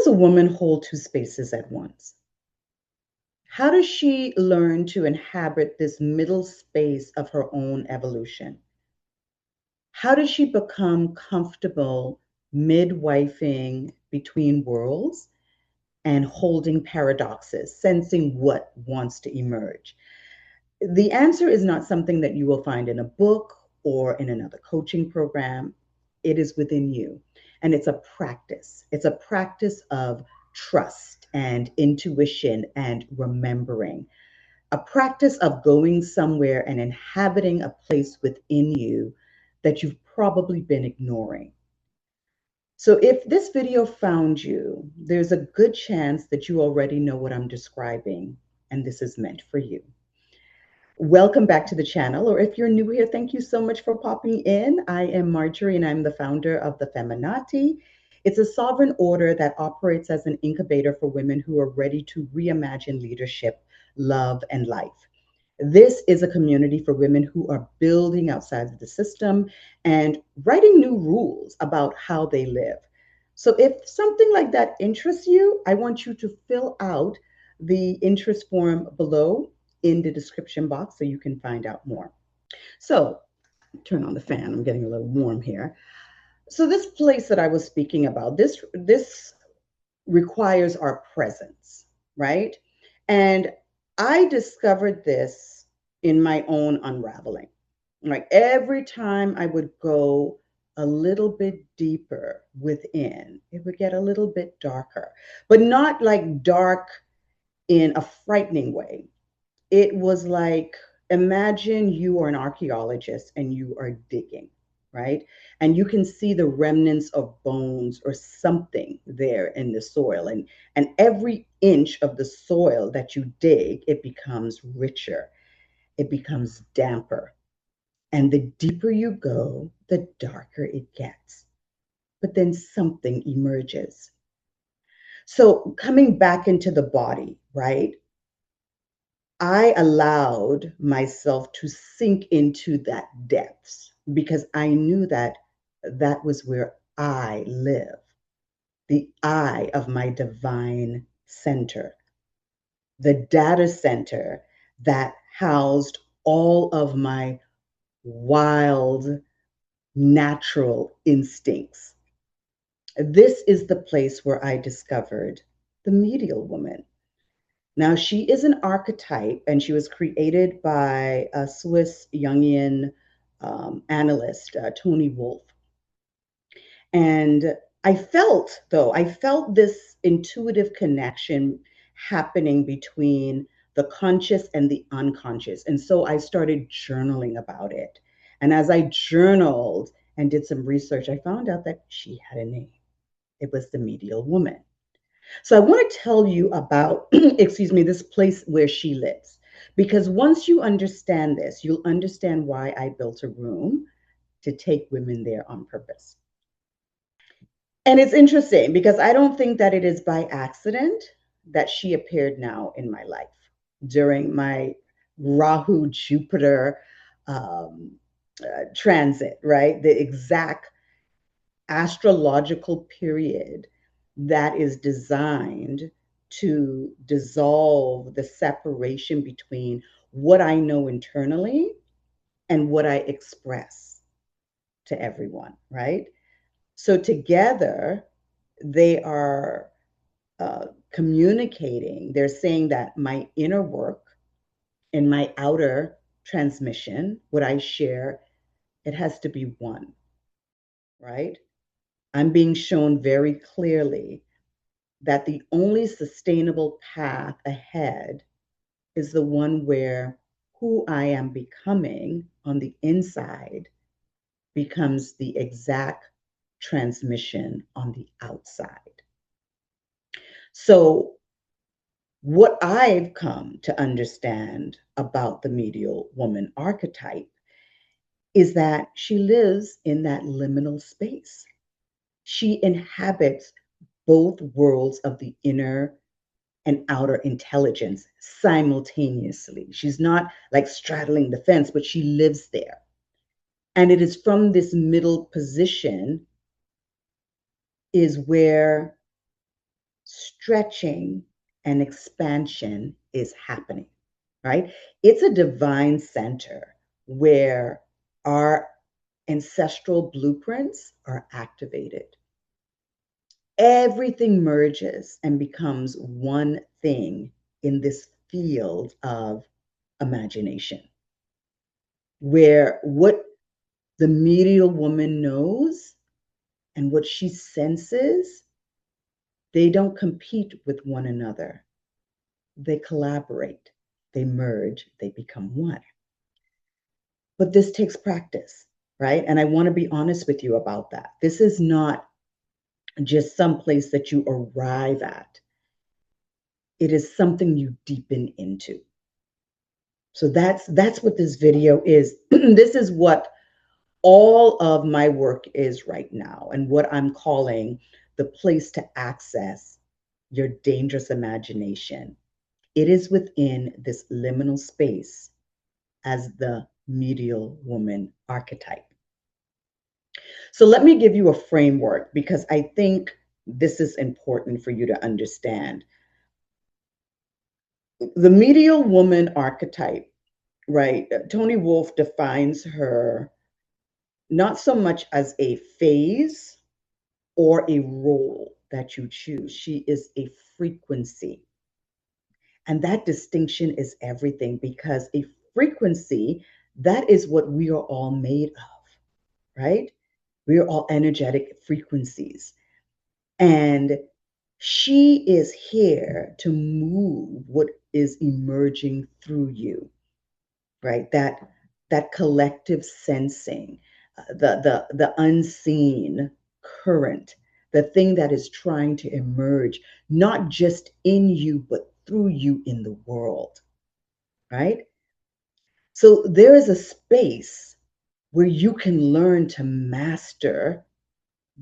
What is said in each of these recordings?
does a woman hold two spaces at once? How does she learn to inhabit this middle space of her own evolution? How does she become comfortable midwifing between worlds and holding paradoxes, sensing what wants to emerge? The answer is not something that you will find in a book or in another coaching program. It is within you. And it's a practice. It's a practice of trust and intuition and remembering, a practice of going somewhere and inhabiting a place within you that you've probably been ignoring. So if this video found you, there's a good chance that you already know what I'm describing, and this is meant for you. Welcome back to the channel, or if you're new here, thank you so much for popping in. I am Marjorie, and I'm the founder of the Femunati. It's a sovereign order that operates as an incubator for women who are ready to reimagine leadership, love, and life. This is a community for women who are building outside of the system and writing new rules about how they live. So if something like that interests you, I want you to fill out the interest form below in the description box so you can find out more. So turn on the fan. I'm getting a little warm here. So this place that I was speaking about, this requires our presence, right? And I discovered this in my own unraveling. Like every time I would go a little bit deeper within, it would get a little bit darker, but not like dark in a frightening way. It was like, imagine you are an archaeologist and you are digging, right? And you can see the remnants of bones or something there in the soil. And every inch of the soil that you dig, it becomes richer, it becomes damper. And the deeper you go, the darker it gets. But then something emerges. So coming back into the body, right? I allowed myself to sink into that depths because I knew that that was where I live, the eye of my divine center, the data center that housed all of my wild, natural instincts. This is the place where I discovered the medial woman. Now, she is an archetype, and she was created by a Swiss Jungian analyst, Tony Wolff. And I felt this intuitive connection happening between the conscious and the unconscious. And so I started journaling about it. And as I journaled and did some research, I found out that she had a name. It was the medial woman. So I want to tell you about, excuse me, this place where she lives. Because once you understand this, you'll understand why I built a room to take women there on purpose. And it's interesting because I don't think that it is by accident that she appeared now in my life during my Rahu Jupiter transit, right? The exact astrological period that is designed to dissolve the separation between what I know internally and what I express to everyone, right? So together, they are communicating. They're saying that my inner work and my outer transmission, what I share, it has to be one, right? I'm being shown very clearly that the only sustainable path ahead is the one where who I am becoming on the inside becomes the exact transmission on the outside. So, what I've come to understand about the medial woman archetype is that she lives in that liminal space. She inhabits both worlds of the inner and outer intelligence simultaneously. She's not like straddling the fence, but she lives there. And it is from this middle position is where stretching and expansion is happening, right? It's a divine center where our ancestral blueprints are activated. Everything merges and becomes one thing in this field of imagination, where what the medial woman knows and what she senses, they don't compete with one another. They collaborate, they merge, they become one. But this takes practice, right? And I want to be honest with you about that. This is not just some place that you arrive at. It is something you deepen into. So that's what this video is. This is what all of my work is right now, and what I'm calling the place to access your dangerous imagination. It is within this liminal space as the medial woman archetype. So let me give you a framework because I think this is important for you to understand. The medial woman archetype, right? Tony Wolff defines her not so much as a phase or a role that you choose. She is a frequency. And that distinction is everything because a frequency, that is what we are all made of, right? We are all energetic frequencies. And she is here to move what is emerging through you, right? That collective sensing, the unseen current, the thing that is trying to emerge, not just in you, but through you in the world, right? So there is a space where you can learn to master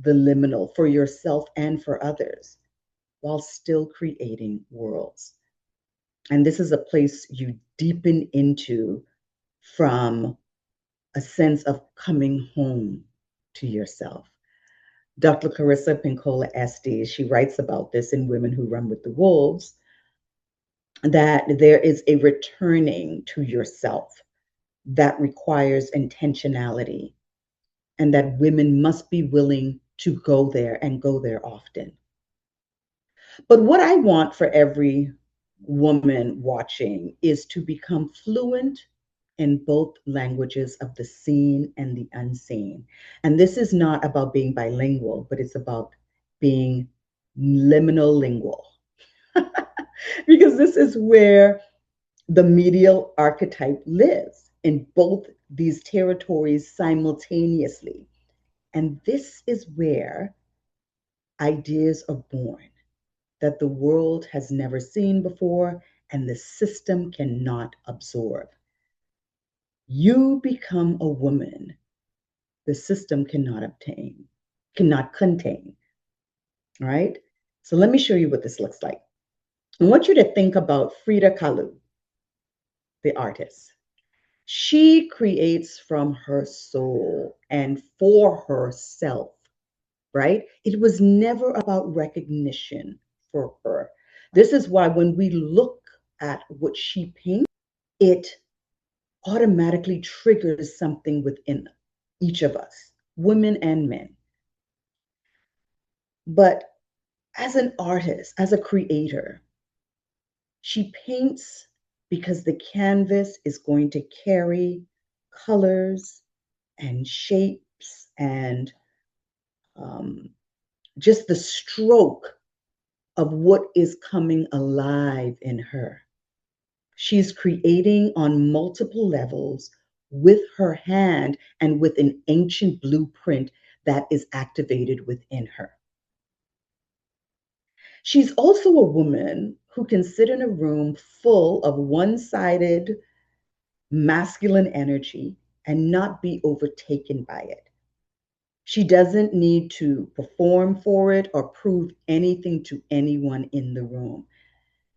the liminal for yourself and for others while still creating worlds. And this is a place you deepen into from a sense of coming home to yourself. Dr. Carissa Pinkola Estes, she writes about this in Women Who Run with the Wolves, that there is a returning to yourself that requires intentionality, and that women must be willing to go there and go there often. But what I want for every woman watching is to become fluent in both languages of the seen and the unseen. And this is not about being bilingual, but it's about being liminal lingual. Because this is where the medial archetype lives in both these territories simultaneously. And this is where ideas are born that the world has never seen before and the system cannot absorb. You become a woman the system cannot contain, right? So let me show you what this looks like. I want you to think about Frida Kahlo, the artist. She creates from her soul and for herself, right? It was never about recognition for her. This is why when we look at what she paints, it automatically triggers something within each of us, women and men. But as an artist, as a creator, she paints because the canvas is going to carry colors and shapes and just the stroke of what is coming alive in her. She's creating on multiple levels with her hand and with an ancient blueprint that is activated within her. She's also a woman who can sit in a room full of one sided masculine energy and not be overtaken by it. She doesn't need to perform for it or prove anything to anyone in the room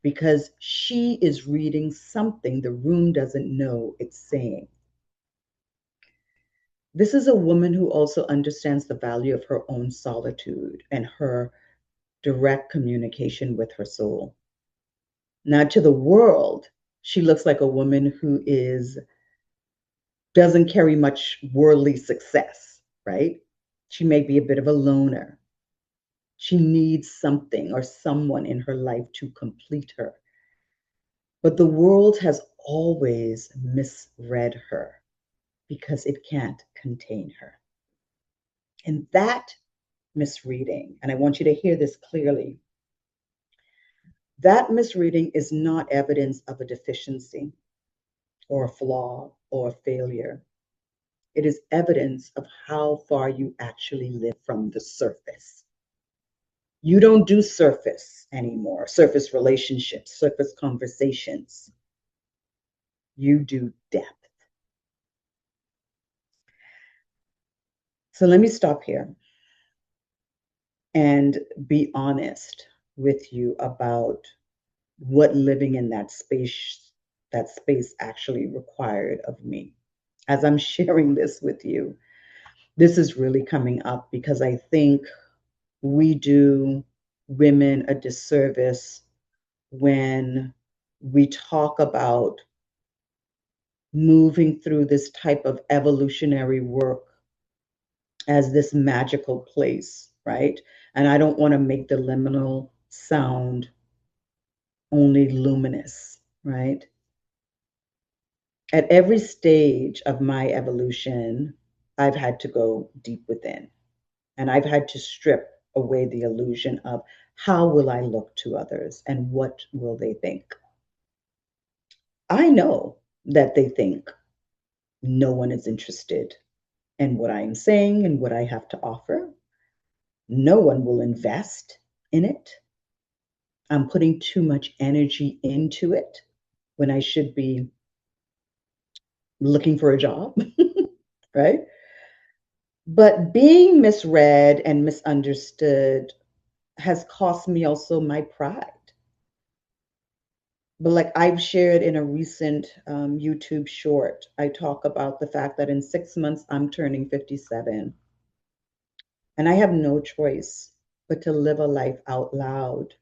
because she is reading something the room doesn't know it's saying. This is a woman who also understands the value of her own solitude and her direct communication with her soul. Now, to the world, she looks like a woman who is doesn't carry much worldly success, right? She may be a bit of a loner. She needs something or someone in her life to complete her. But the world has always misread her because it can't contain her. And that misreading, and I want you to hear this clearly, that misreading is not evidence of a deficiency or a flaw or a failure. It is evidence of how far you actually live from the surface. You don't do surface anymore, surface relationships, surface conversations. You do depth. So let me stop here and be honest with you about what living in that space actually required of me. As I'm sharing this with you, this is really coming up because I think we do women a disservice when we talk about moving through this type of evolutionary work as this magical place, right? And I don't want to make the liminal sound only luminous, right? At every stage of my evolution, I've had to go deep within and I've had to strip away the illusion of how will I look to others and what will they think? I know that they think no one is interested in what I am saying and what I have to offer. No one will invest in it. I'm putting too much energy into it when I should be looking for a job, right? But being misread and misunderstood has cost me also my pride. But like I've shared in a recent YouTube short, I talk about the fact that in 6 months I'm turning 57 and I have no choice but to live a life out loud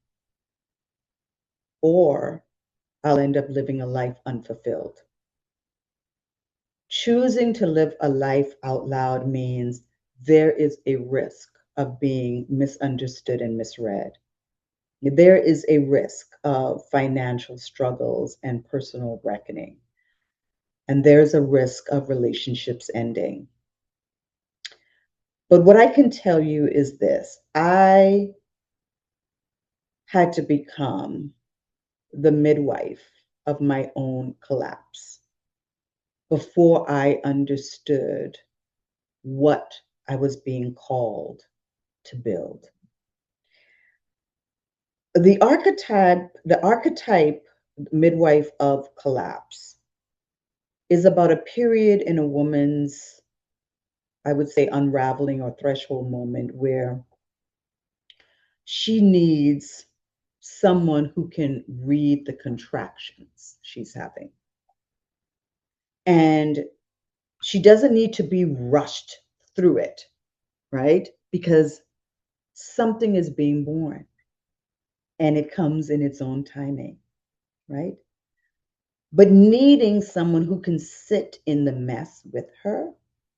or I'll end up living a life unfulfilled. Choosing to live a life out loud means there is a risk of being misunderstood and misread. There is a risk of financial struggles and personal reckoning. And there's a risk of relationships ending. But what I can tell you is this: I had to become the midwife of my own collapse before I understood what I was being called to build. The archetype midwife of collapse is about a period in a woman's, I would say, unraveling or threshold moment where she needs someone who can read the contractions she's having. And she doesn't need to be rushed through it, right? Because something is being born and it comes in its own timing, right? But needing someone who can sit in the mess with her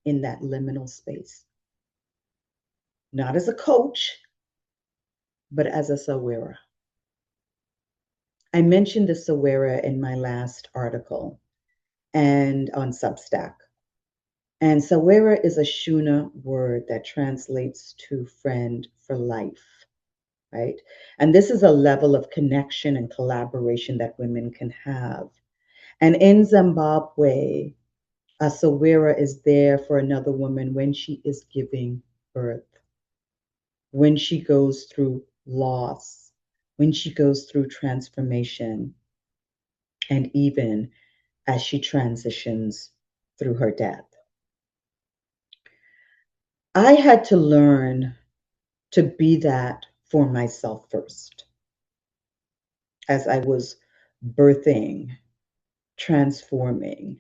in that liminal space, not as a coach, but as a sawera. I mentioned the sawera in my last article and on Substack. And sawera is a Shuna word that translates to friend for life, right? And this is a level of connection and collaboration that women can have. And in Zimbabwe, a sawera is there for another woman when she is giving birth, when she goes through loss, when she goes through transformation, and even as she transitions through her death. I had to learn to be that for myself first as I was birthing, transforming,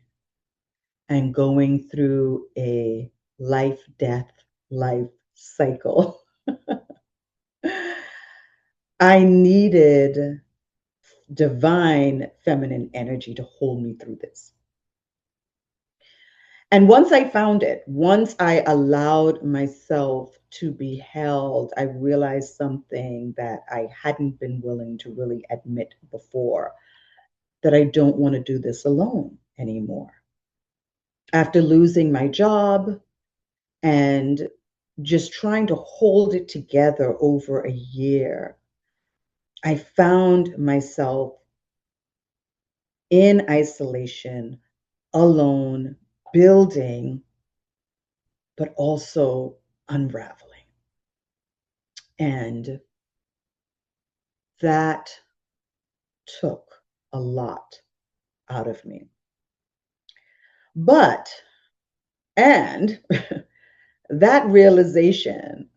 and going through a life, death, life cycle. I needed divine feminine energy to hold me through this. And once I found it, once I allowed myself to be held, I realized something that I hadn't been willing to really admit before, that I don't want to do this alone anymore. After losing my job and just trying to hold it together over a year, I found myself in isolation, alone, building, but also unraveling. And that took a lot out of me. But, and that realization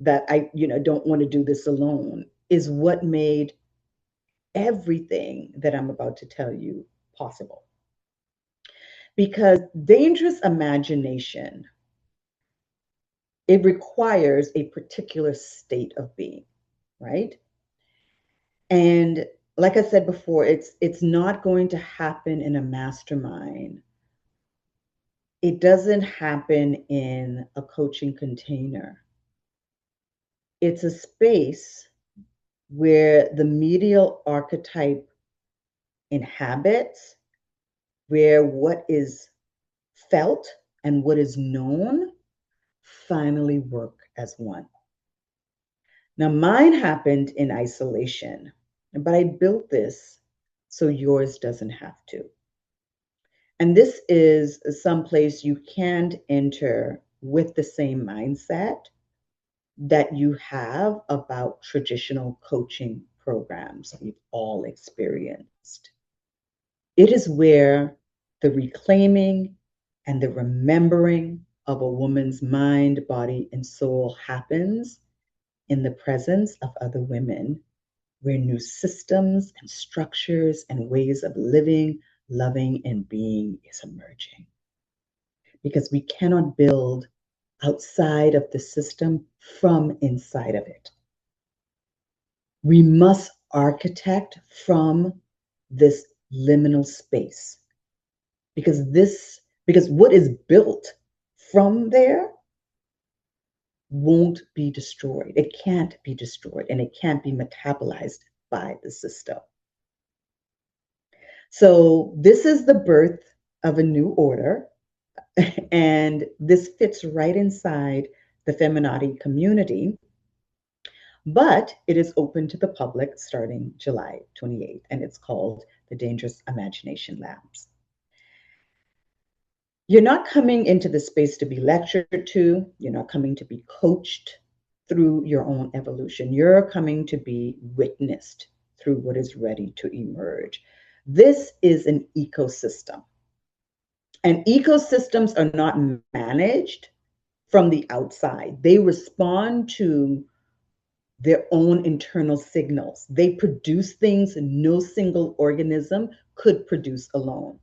that I, don't want to do this alone is what made everything that I'm about to tell you possible. Because dangerous imagination, it requires a particular state of being, right? And like I said before, it's not going to happen in a mastermind. It doesn't happen in a coaching container. It's a space where the medial archetype inhabits, where what is felt and what is known finally work as one. Now, mine happened in isolation, but I built this so yours doesn't have to. And this is some place you can't enter with the same mindset that you have about traditional coaching programs we've all experienced. It is where the reclaiming and the remembering of a woman's mind, body, and soul happens in the presence of other women, where new systems and structures and ways of living, loving, and being is emerging. Because we cannot build outside of the system from inside of it. We must architect from this liminal space, because what is built from there won't be destroyed. It can't be destroyed, and it can't be metabolized by the system. So this is the birth of a new order, and this fits right inside the Feminati community, but it is open to the public starting July 28th, and it's called the Dangerous Imagination Labs. You're not coming into the space to be lectured to, you're not coming to be coached through your own evolution. You're coming to be witnessed through what is ready to emerge. This is an ecosystem. And ecosystems are not managed from the outside. They respond to their own internal signals. They produce things no single organism could produce alone.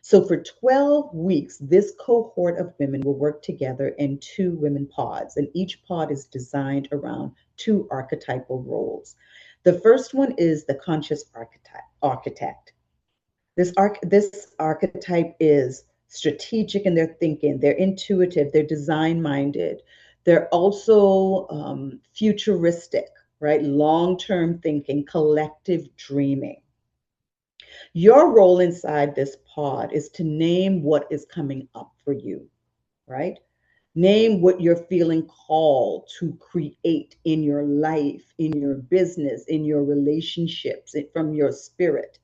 So for 12 weeks, this cohort of women will work together in 2 women pods, and each pod is designed around 2 archetypal roles. The first one is the conscious architect. This archetype is strategic in their thinking, they're intuitive, they're design-minded, they're also futuristic, right? Long-term thinking, collective dreaming. Your role inside this pod is to name what is coming up for you, right? Name what you're feeling called to create in your life, in your business, in your relationships, from your spirit,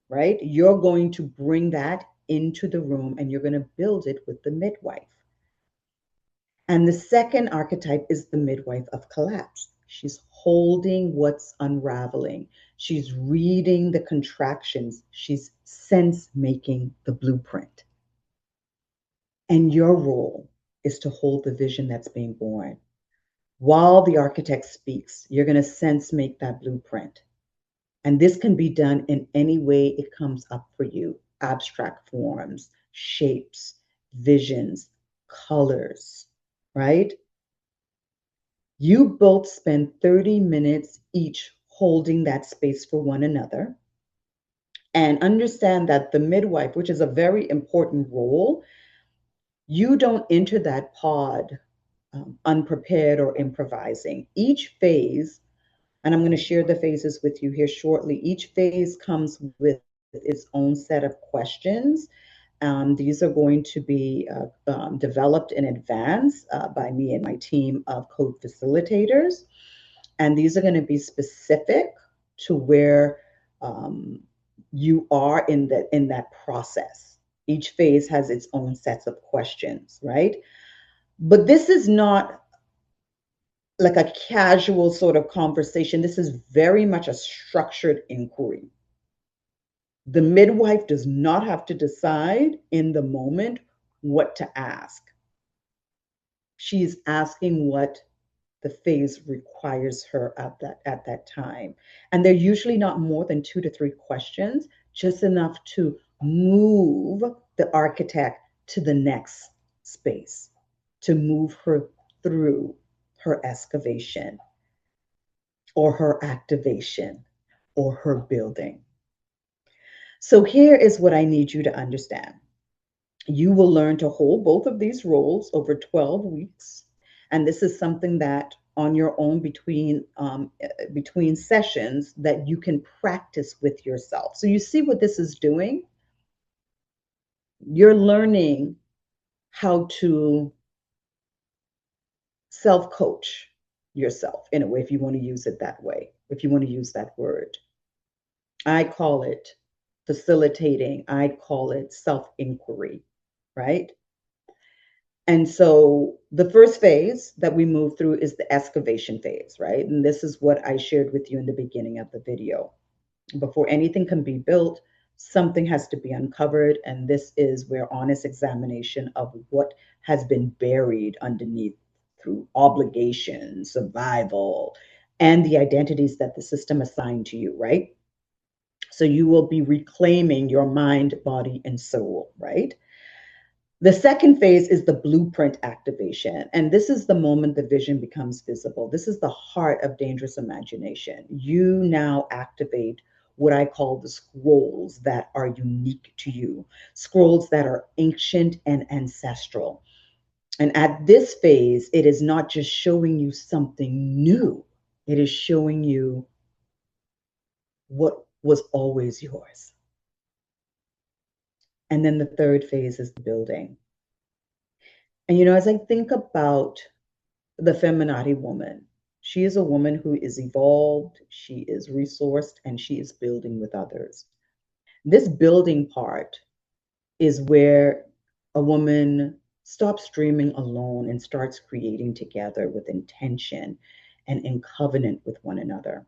right? You're going to bring that into the room and you're going to build it with the midwife. And the second archetype is the midwife of collapse. She's holding what's unraveling. She's reading the contractions. She's sense making the blueprint. And your role is to hold the vision that's being born. While the architect speaks, you're going to sense make that blueprint. And this can be done in any way it comes up for you: abstract forms, shapes, visions, colors, right? You both spend 30 minutes each holding that space for one another. And understand that the midwife, which is a very important role, you don't enter that pod unprepared or improvising. Each phase, and I'm going to share the phases with you here shortly, each phase comes with its own set of questions. These are going to be developed in advance by me and my team of co-facilitators. And these are going to be specific to where um, you are in that process. Each phase has its own sets of questions, right? But this is not like a casual sort of conversation. This is very much a structured inquiry. The midwife does not have to decide in the moment what to ask. She's asking what the phase requires her at that time. And they're usually not more than 2 to 3 questions, just enough to move the architect to the next space, to move her through her excavation or her activation or her building. So here is what I need you to understand. You will learn to hold both of these roles over 12 weeks. And this is something that on your own between sessions that you can practice with yourself. So you see what this is doing? You're learning how to self-coach yourself in a way, if you want to use it that way, if you want to use that word. I call it facilitating. I call it self-inquiry, right? And so the first phase that we move through is the excavation phase, right? And this is what I shared with you in the beginning of the video. Before anything can be built, something has to be uncovered. And this is where honest examination of what has been buried underneath through obligation, survival, and the identities that the system assigned to you, right? So you will be reclaiming your mind, body, and soul, right? The second phase is the blueprint activation. And this is the moment the vision becomes visible. This is the heart of dangerous imagination. You now activate what I call the scrolls that are unique to you, scrolls that are ancient and ancestral. And at this phase, it is not just showing you something new, it is showing you what was always yours. And then the third phase is the building. And, as I think about the Femunati woman, she is a woman who is evolved, she is resourced, and she is building with others. This building part is where a woman stops dreaming alone and starts creating together with intention and in covenant with one another.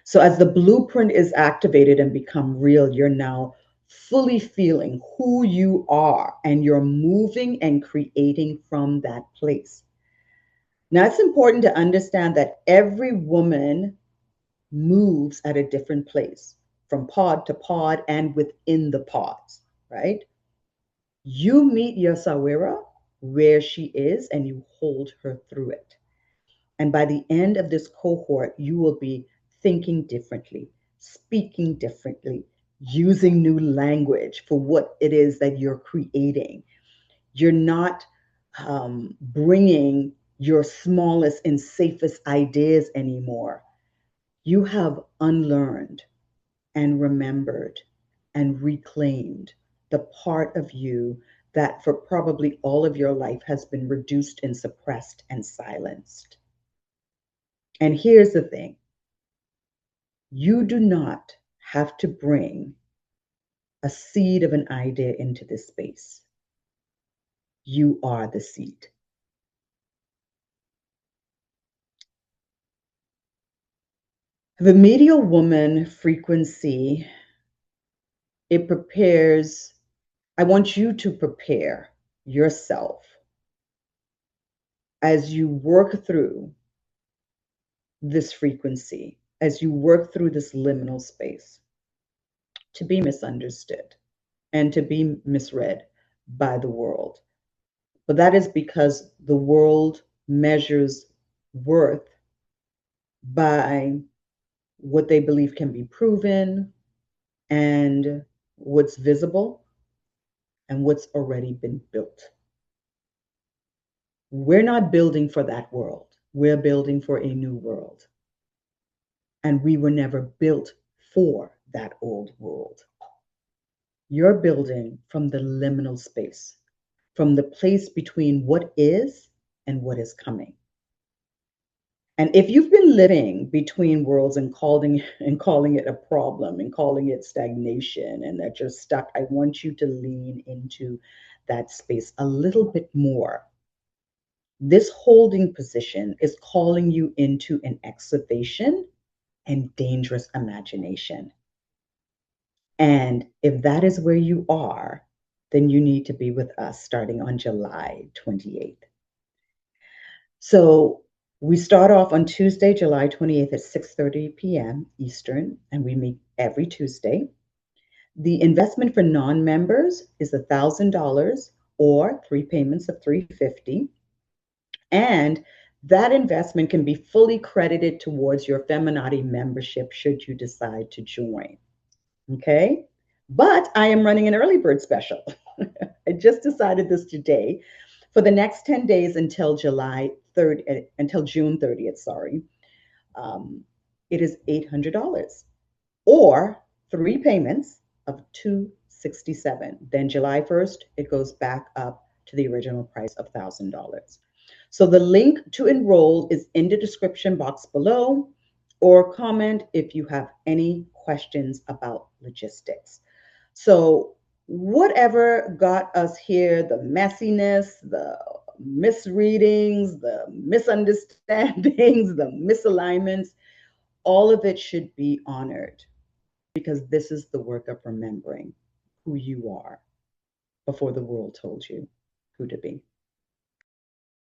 So as the blueprint is activated and become real, you're now fully feeling who you are and you're moving and creating from that place. Now, it's important to understand that every woman moves at a different place, from pod to pod and within the pods, right? You meet your Sawira where she is and you hold her through it. And by the end of this cohort, you will be thinking differently, speaking differently, using new language for what it is that you're creating. You're not bringing your smallest and safest ideas anymore. You have unlearned and remembered and reclaimed the part of you that for probably all of your life has been reduced and suppressed and silenced. And here's the thing, you do not have to bring a seed of an idea into this space. You are the seed. The medial woman frequency, it prepares, I want you to prepare yourself as you work through this frequency, as you work through this liminal space, to be misunderstood and to be misread by the world. But that is because the world measures worth by what they believe can be proven and what's visible and what's already been built. We're not building for that world. We're building for a new world. And we were never built for that old world. You're building from the liminal space, from the place between what is and what is coming. And if you've been living between worlds and calling it a problem and calling it stagnation and that you're stuck, I want you to lean into that space a little bit more. This holding position is calling you into an excavation and dangerous imagination. And if that is where you are, then you need to be with us starting on July 28th. So we start off on Tuesday, July 28th at 6:30 p.m. Eastern, and we meet every Tuesday. The investment for non-members is $1,000 or 3 payments of $350. And that investment can be fully credited towards your Feminati membership should you decide to join. Okay? But I am running an early bird special. I just decided this today. For the next 10 days until June 30th, sorry, it is $800 or 3 payments of $267. Then July 1st, it goes back up to the original price of $1,000. So the link to enroll is in the description box below, or comment if you have any questions about logistics. So whatever got us here, the messiness, the misreadings, the misunderstandings, the misalignments, all of it should be honored because this is the work of remembering who you are before the world told you who to be.